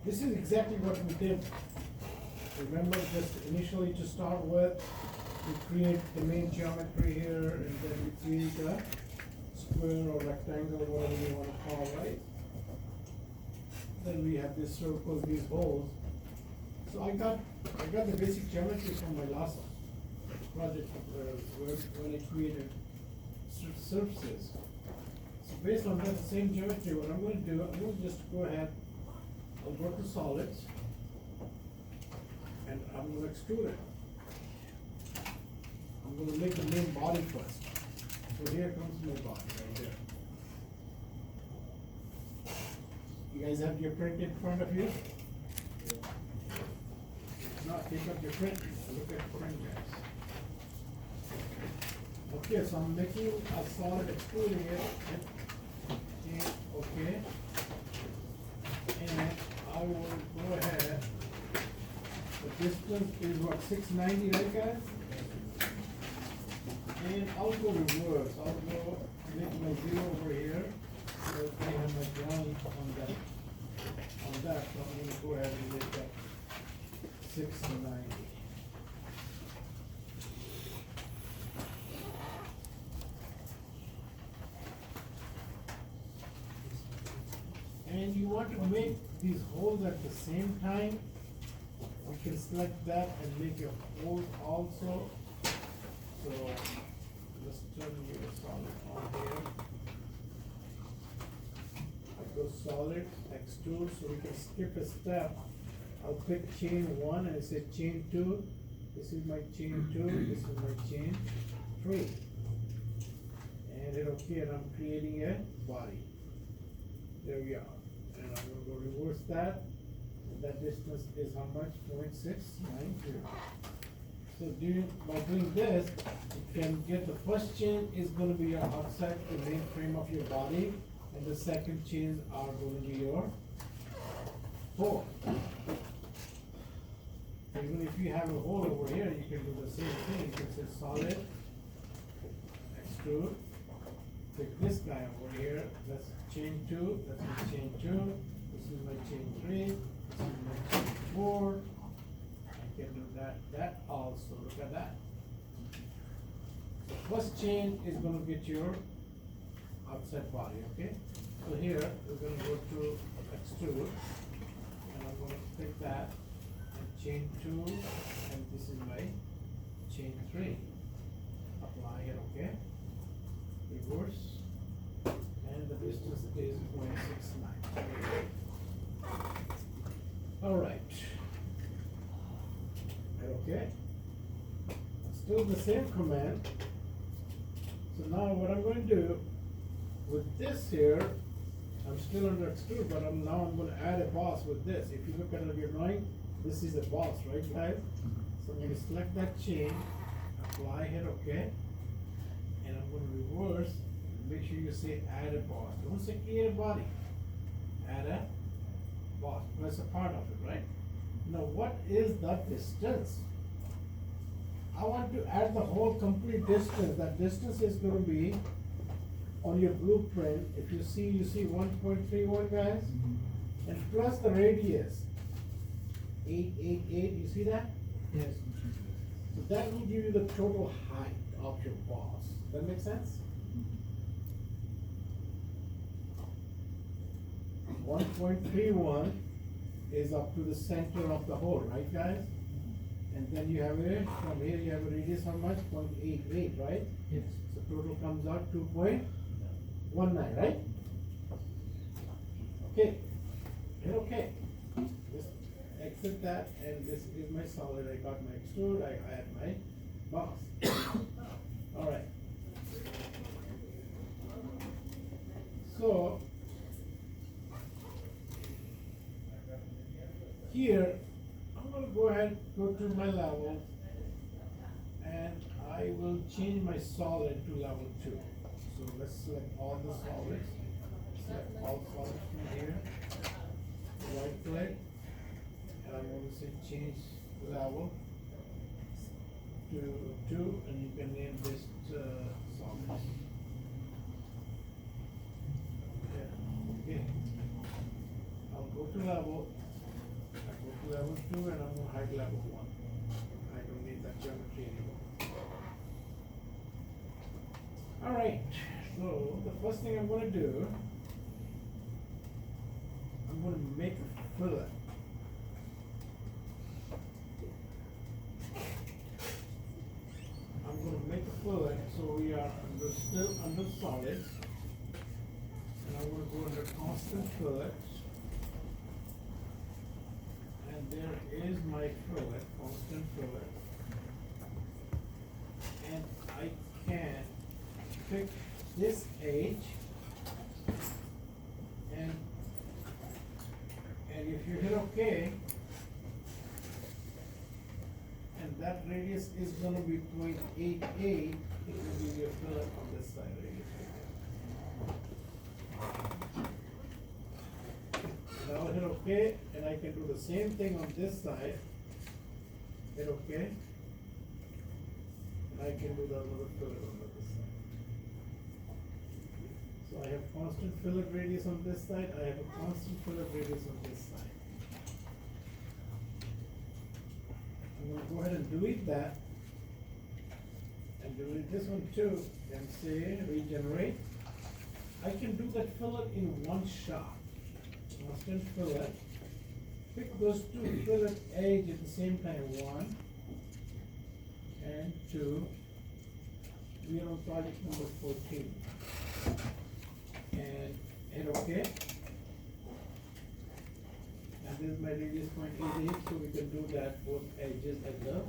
This is exactly what we did. Remember, just initially to start with, we create the main geometry here, and then we create a square or rectangle, whatever you want to call, right? Then we have these circles, these holes. So I got the basic geometry from my last project when I created surfaces. So based on that same geometry, what I'm going to do, I'm going to just go ahead. I'll go to solids, and I'm going to extrude it. I'm going to make the main body first. So here comes my body right there. You guys have your print in front of you? If not, pick up your print and look at the print, guys. Okay, so I'm making a solid extruding it. And, okay. And I will go ahead. The distance is what, 690, right guys? And I'll go reverse. I'll go make my zero over here. So I have my drawing on that. So I'm going to go ahead and make that 690. And you want to make these holes at the same time. You can select that and make a hole also. So let's turn your solid on here. I go solid, extrude, so we can skip a step. I'll pick chain 1 and it says chain 2. This is my chain 2, this is my chain 3. And hit OK, and I'm creating a body. There we are. And I'm going to go reverse that. And that distance is how much? 0.692. So by doing this, you can get the first chain is going to be your outside, the main frame of your body, and the second chains are going to be your hole. Even if you have a hole over here, you can do the same thing. You can say solid, extrude, take this guy over here, that's chain 2, that's my chain 2, this is my chain 3, this is my chain 4. I can do that also. Look at that. So first chain is going to get your outside body, okay? So here we're going to go to extrude, and I'm going to pick that and chain 2, and this is my chain 3. Apply it, okay? Reverse, and the distance is 0.69. All right. Okay, still the same command. So now what I'm going to do with this here, I'm still under extrude, but I'm going to add a boss with this. If you look at your drawing, this is a boss, right guys? So I'm going to select that chain, apply, hit OK, and I'm going to reverse. Make sure you say add a boss. Don't say create a body. Add a boss. That's a part of it, right? Now what is the distance? I want to add the whole complete distance. That distance is going to be on your blueprint. If you see 1.31 guys, and plus the radius 888. You see that? Yes. So that will give you the total height of your boss. That make sense? 1.31 is up to the center of the hole, right guys? And then you have a, from here you have a radius how much? 0.88, right? Yes. So total comes out 2.19, right? Okay. Hit okay. Just exit that, and this is my solid. I got my extrude, I add my box. Alright. So here, I'm going to go ahead, go to my level, and I will change my solid to level 2. So let's select all the solids, select all solids from here, right click, and I'm going to say change level to 2, and you can name this solids. Okay. I'll go to level. level 2 and I'm going to hide level 1. I don't need that geometry anymore. Alright, so the first thing I'm going to do, I'm going to make a fillet. I'm going to make a fillet so we are still under solid. And I'm going to go under constant fillet. And there is my fillet, constant fillet. And I can pick this edge and if you hit OK, and that radius is going to be 0.88, it will give you a fillet on this side radius right there. And I'll hit OK, and I can do the same thing on this side. Hit OK, and I can do the other fillet on the other side. So I have constant fillet radius on this side, I have a constant fillet radius on this side. I'm going to go ahead and delete that, and delete this one too, and say regenerate. I can do that fillet in one shot. Constant fillet. Pick those two fillet edges at the same time. 1 and 2. We are on project number 14. And hit OK. And this is my radius 0.88, so we can do that both edges at the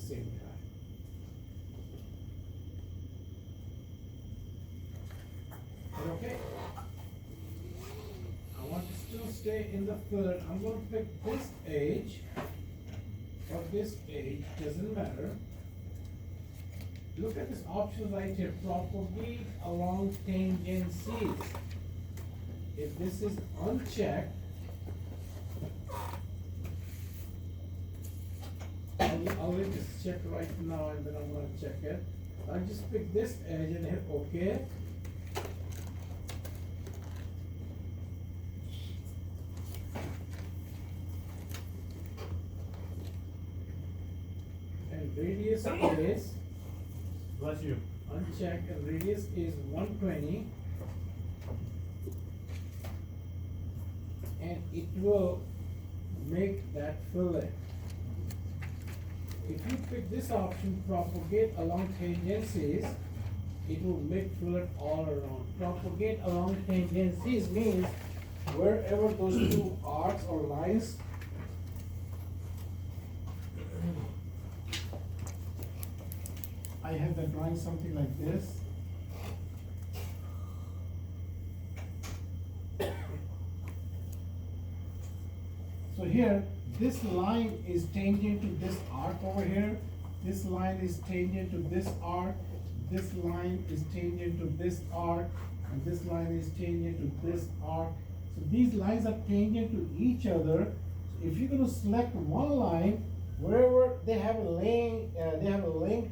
same time. Hit OK. I want to still stay in the fillet. I'm going to pick this edge or this edge, doesn't matter. Look at this option right here, propagate along tangencies. If this is unchecked, I'll let this check right now and then I'm going to check it. I'll just pick this edge and hit OK. And radius is, Bless you. unchecked, and radius is 120. And it will make that fillet. If you pick this option, propagate along tangencies, it will make fillet all around. Propagate along tangencies means wherever those two arcs or lines I have the drawing something like this. So here, this line is tangent to this arc over here. This line is tangent to this arc. This line is tangent to this arc. And this line is tangent to this arc. So these lines are tangent to each other. So if you're going to select one line, wherever they have a link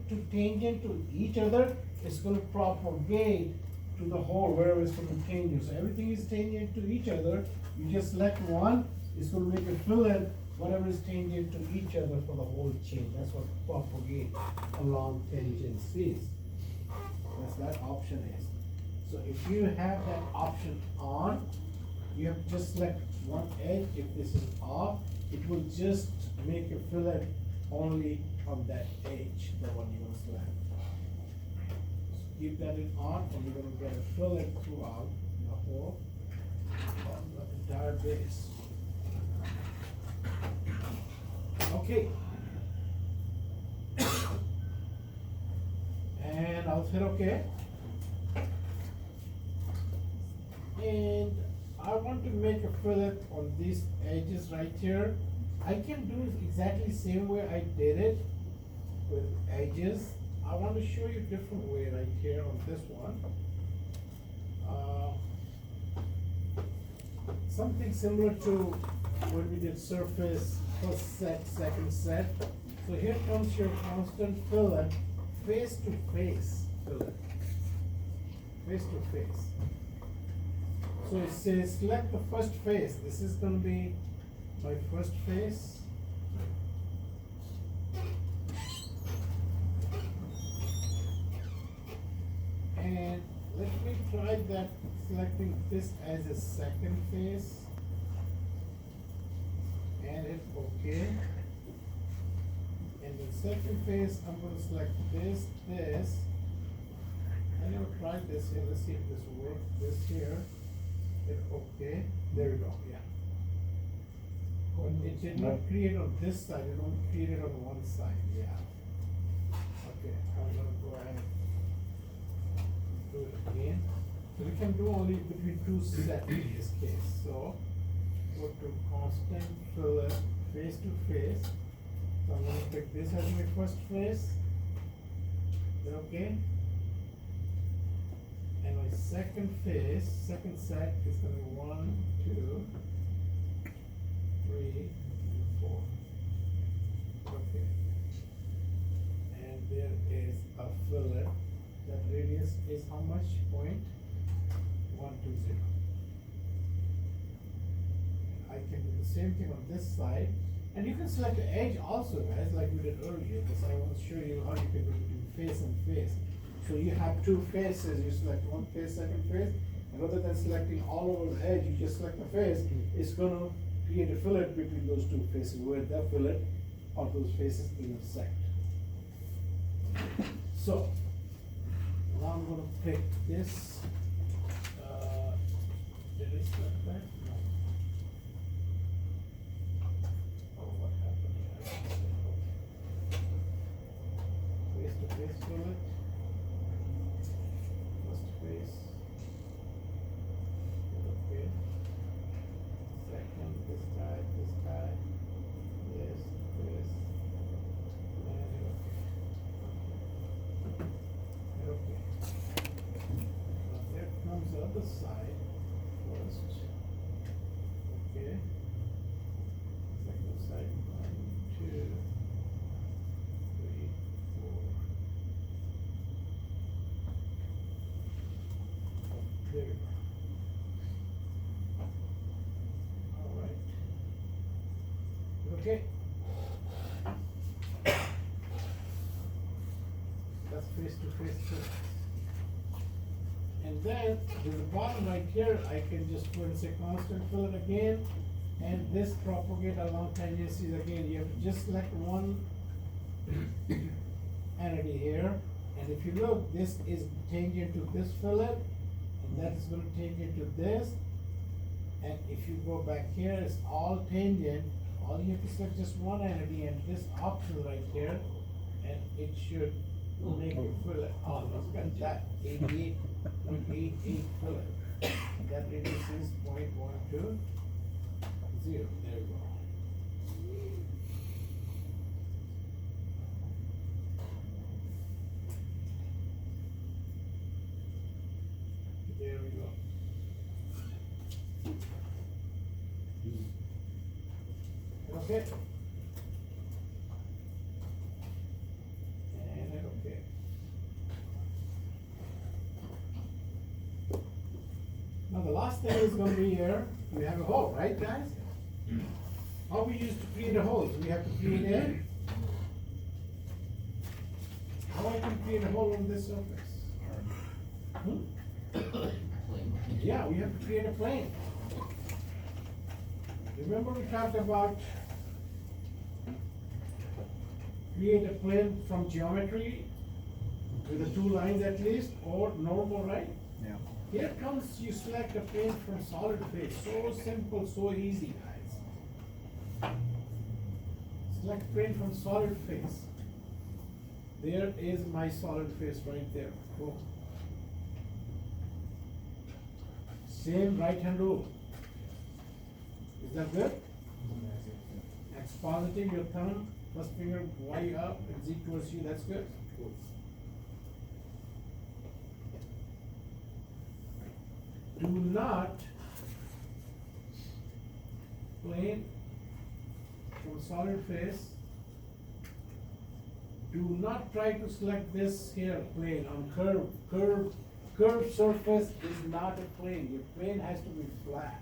to tangent to each other, it's going to propagate to the whole wherever it's going to be tangent. So everything is tangent to each other. You just select one, it's going to make a fillet whatever is tangent to each other for the whole chain. That's what propagate along tangencies. That's that option is. So if you have that option on, you have to just select one edge. If this is off, it will just make a fillet only on that edge, the one you're going to select. So keep that in on, and you're going to get a fillet throughout the whole, the entire base. Okay. And I'll hit OK. And I want to make a fillet on these edges right here. I can do it exactly the same way I did it with edges. I want to show you a different way right here on this one. Something similar to when we did surface first set, second set. So here comes your constant fillet, face to face fillet. Face to face. So it says select the first face. This is going to be my first face. And let me try that, selecting this as a second face. And hit OK. In the second phase, I'm going to select this. I never tried this here. Let's see if this works. This here. Hit OK. There we go. Yeah. But it did not create on this side. It only created on one side. Yeah. Okay. I'm going to go ahead and do it again. So we can do only between two sets in this case. So go to constant fillet face to face. So I'm going to pick this as my first face. Then okay. And my second face, second set is going to be 1, 2, 3, 4. Okay. And there is a fillet. That radius is how much? 0.120. I can do the same thing on this side. And you can select the edge also, guys, like we did earlier, because I want to show you how you can do between face and face. So you have two faces, you select one face, second face, and rather than selecting all over the edge, you just select the face. It's going to create a fillet between those two faces, where that fillet of those faces intersect. So now I'm going to pick this. Did I select that? No. Oh, what happened here? Face to face fillet. First face. Okay. Second, this guy, this, and okay. Now there comes the other side first. Okay. Second side, 1, 2, 3, 4. There we go. All right. Okay. That's face to face. And then to the bottom right here, I can just put and say constant fillet again, and this propagate along tangencies again. You have to just select one entity here, and if you look, this is tangent to this fillet, and that is going to tangent to this. And if you go back here, it's all tangent. All you have to select just one entity and this option right here, and it should make it fillet. Oh, look at that, 88.88 fillet. That radius is 0.120. There we go. There we go. Okay. And okay. Now the last thing is going to be here. We have a hole, right, guys? How we used to create a hole? So we have to create a. How I can create a hole on this surface? Yeah, we have to create a plane. Remember we talked about create a plane from geometry with the two lines at least, or normal, right? Yeah. Here comes, you select a plane from solid face. So simple, so easy, guys. Select plane from solid face. There is my solid face right there. Cool. Same right hand rule. Is that good? X positive, your thumb, first finger Y up and Z towards you, that's good? Cool. Do not plane from solid face. Do not try to select this here plane on curve. Curved surface is not a plane. Your plane has to be flat.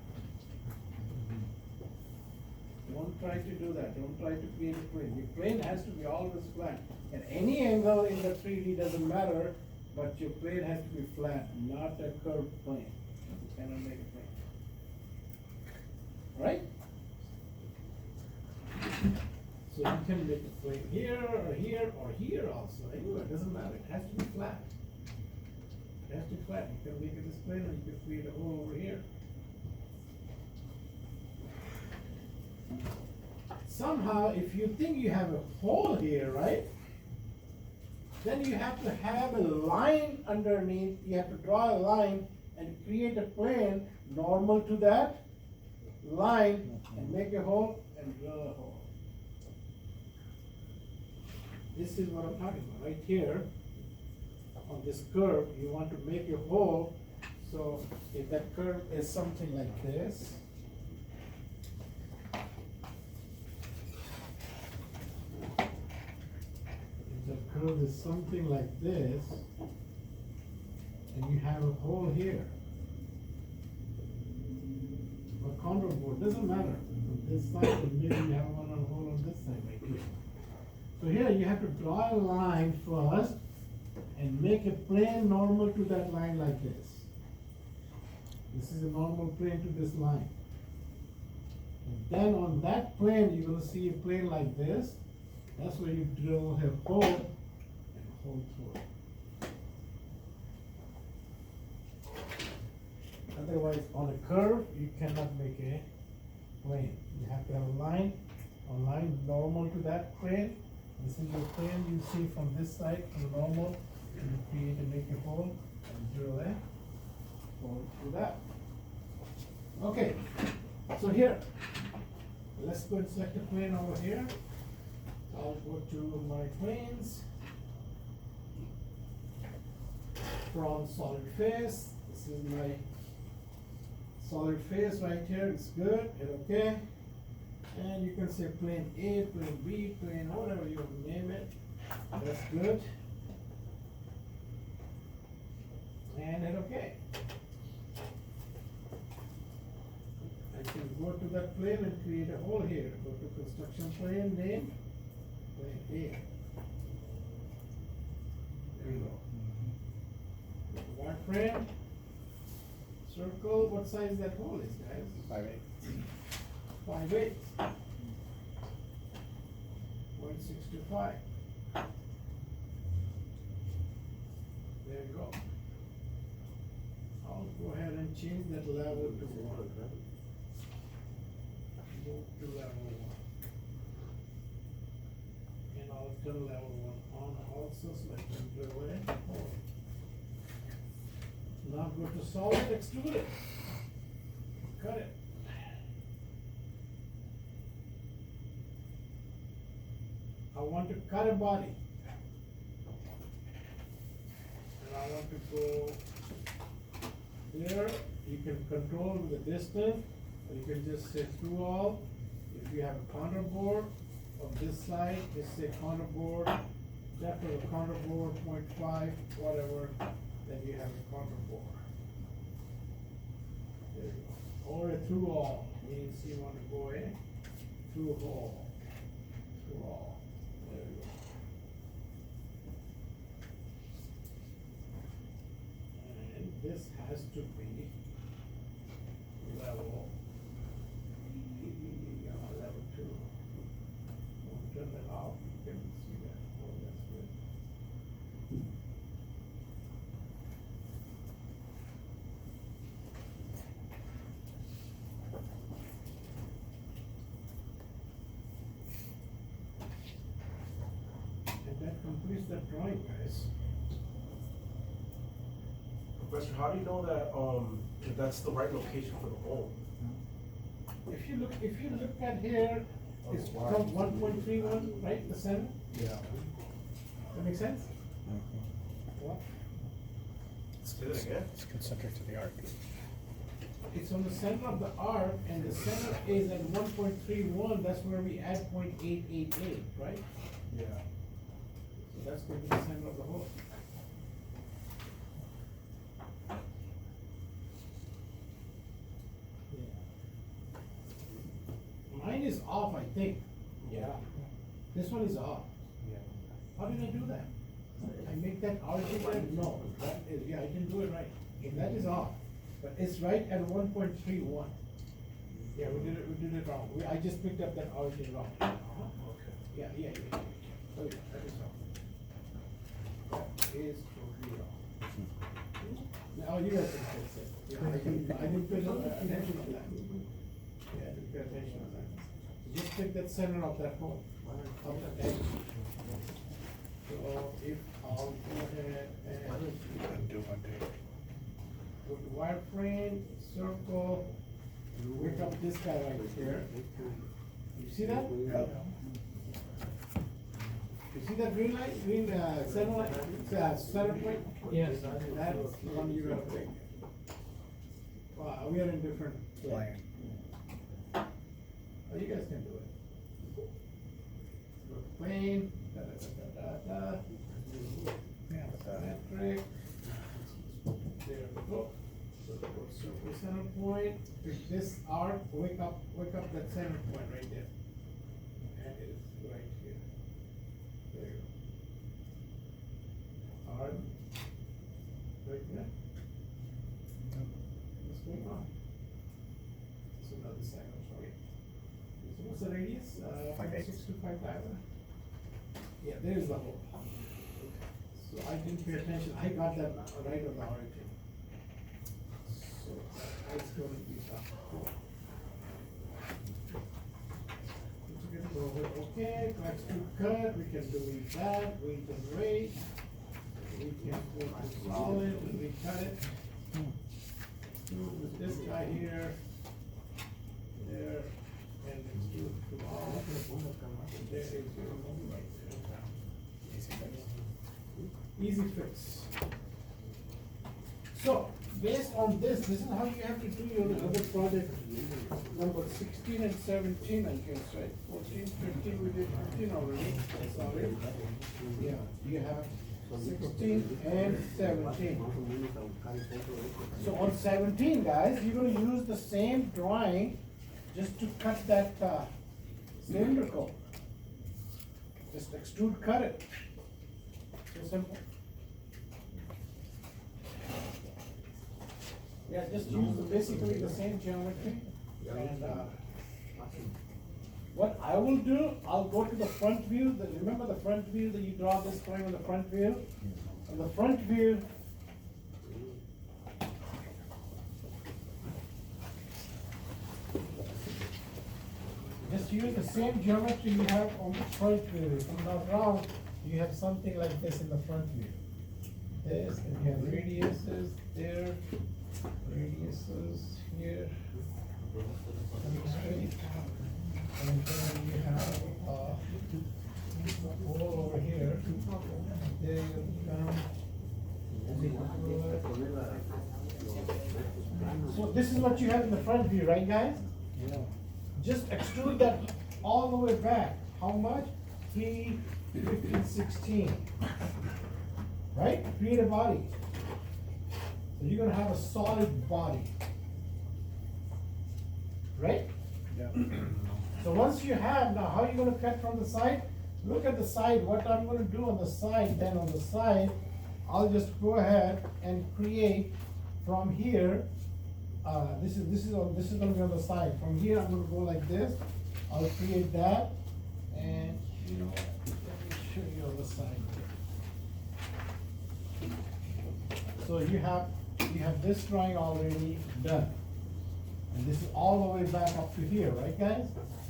Don't try to do that. Don't try to create a plane. Your plane has to be always flat. At any angle in the 3D doesn't matter, but your plane has to be flat, not a curved plane. You cannot make a plane. Right? So you can make a plane here, or here, or here also. Anywhere, it doesn't matter. It has to be flat. It has to be flat. You can make it this plane, or you can create a hole over here. Somehow, if you think you have a hole here, right? Then you have to have a line underneath. You have to draw a line and create a plane normal to that line and make a hole and drill a hole. This is what I'm talking about. Right here, on this curve, you want to make a hole. So if that curve is something like this, the curve is something like this, and you have a hole here. A contour board, doesn't matter. On this side, and maybe you have one on hole on this side right here. So here you have to draw a line first and make a plane normal to that line like this. This is a normal plane to this line. And then on that plane, you're going to see a plane like this. That's where you drill a hole and hole through it. Otherwise, on a curve, you cannot make a plane. You have to have a line normal to that plane. This is your plane you see from this side, from normal, and you create and make a hole and drill a hole through that. Okay, so here, let's go and select a plane over here. I'll go to my planes. From solid face, this is my solid face right here, it's good, and okay. And you can say plane A, plane B, plane whatever you name it. That's good. And hit okay. I can go to that plane and create a hole here. Go to construction plane, name, plane A. There you go. Wireframe, circle, what size that hole is, guys? 5/8. 5/8. 0.625. There you go. I'll go ahead and change that level to 1. Move to level 1. And I'll turn level 1 on also so I can drill it. Now go to solid, extrude it. Cut it. I want to cut a body. And I want to go there. You can control the distance, or you can just say through all. If you have a counter board on this side, just say counter board, depth of the counter board 0.5, whatever, then you have a counter board. There you go. Or a through all means you want to go in through all. Through all. There you go. And this has to be level, level 2. We'll turn that off, you can see that. Oh, that's good. And that completes that drawing, guys. Professor, how do you know that if that's the right location for the hole? If you look at here, it's from 1.31, right, the center? Yeah. That make sense? What? Say that again? It's concentric to the arc. It's on the center of the arc, and the center is at 1.31, that's where we add 0.888, right? Yeah. So that's going to be the center of the hole. Mind is off, I think. Yeah. This one is off. How did I do that? I make that origin right? No, that is, yeah, I can do it right. That is off, but it's right at 1.31. Yeah, we did it wrong. I just picked up that origin wrong. Okay. Yeah. Oh, yeah, that is wrong. That is totally wrong. Now you guys can fix it. Yeah, I didn't pay attention on that. Yeah, I didn't pay attention on that. Just pick that center of that hole, of that edge. So if I'll go ahead and go to wireframe, circle, wake up this guy right here. You see that? Yeah. You see that green light, center light, center point? Yes. That's the one you gotta pick. We are in different plane. Oh, you guys can do it. Go to plane, Metric. There we go. So go to circle center point, pick this arc, wake up that center point right there. And it is right here. There you go. Arc. Right there. What's going on? So another side, I'm sorry. So what's the radius? 6 to 5,000. Yeah, there's the hole. So I didn't pay attention, I got that right on the origin. So that's going to be tough. Okay, let's do cut, we can delete that, we generate. We can go to solid, we cut it. With this guy here, there, and let's do it to all. There is your home right there. Easy fix. So, based on this is how you have to do your other project, number 16 and 17, I guess, right? 14, 15, we did 15 already, sorry. Yeah, you have 16 and 17. So on 17, guys, you're gonna use the same drawing just to cut that cylindrical. Just extrude cut it. So simple. Yeah, just use basically the same geometry. And what I will do, I'll go to the front view. Remember the front view that you draw this drawing on the front view? On the front view, just use the same geometry you have on the front view. If I'm not wrong, you have something like this in the front view. This, and you have radiuses there, radiuses here. And then you have hole over here. There you come. So this is what you have in the front view, right, guys? Yeah. Just extrude that all the way back. How much? 3, 15, 16. Right? Create a body. So you're gonna have a solid body. Right? Yeah. So once you have, now how are you gonna cut from the side? Look at the side, what I'm gonna do on the side, then on the side, I'll just go ahead and create from here, this is gonna be on the side. From here, I'm gonna go like this, I'll create that, and you know what, let me show you on the side. So you have this drawing already done. And this is all the way back up to here, right, guys?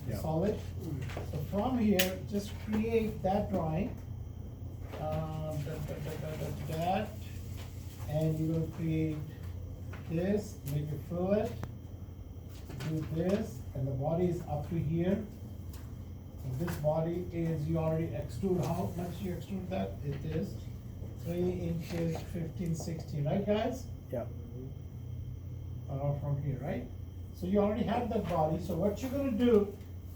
Yeah. Solid. So from here, just create that drawing. That, and you're gonna create this, make it fluid, do this, and the body is up to here. And this body is, you already extrude, how much you extrude that? It is 3 inches, 15, 16, right, guys? Yeah. From here, right? So you already have that body, so what you're gonna do,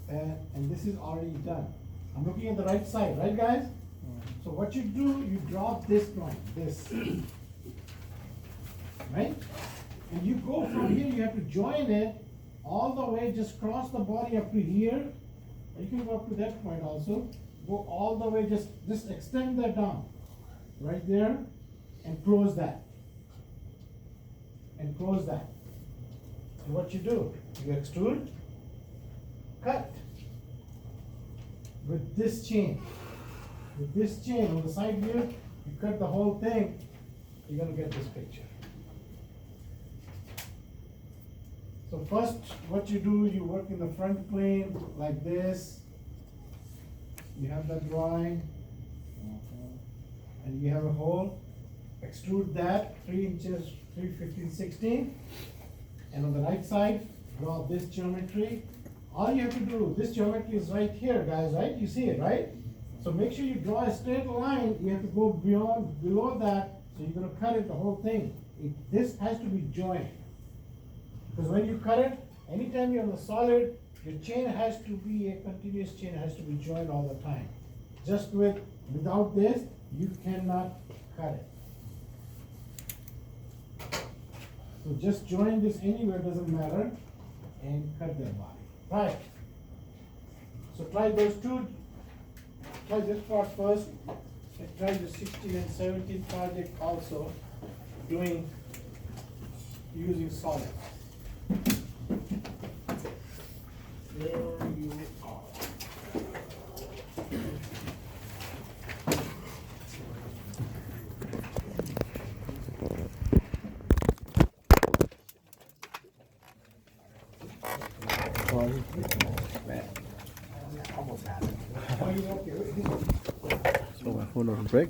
and this is already done. I'm looking at the right side, right, guys? So what you do, you draw this drawing, this. Right? And you go from here, you have to join it all the way, just cross the body up to here. You can go up to that point also. Go all the way, just extend that down. Right there, and close that. And close that. And what you do, you extrude, cut. With this chain. With this chain on the side here, you cut the whole thing, you're gonna get this picture. So first, what you do, you work in the front plane like this. You have that drawing, and you have a hole. Extrude that 3 inches, 3, 15, 16. And on the right side, draw this geometry. All you have to do, this geometry is right here, guys, right? You see it, right? So make sure you draw a straight line. You have to go below that. So you're gonna cut it, the whole thing. This has to be joined. Because when you cut it, anytime you're on the solid, your chain has to be a continuous chain, has to be joined all the time. Just without this, you cannot cut it. So just join this anywhere, doesn't matter, and cut that body. Right. So try those two. Try this part first, and try the 16 and 17 project also, using solid. There you are. So my phone on break.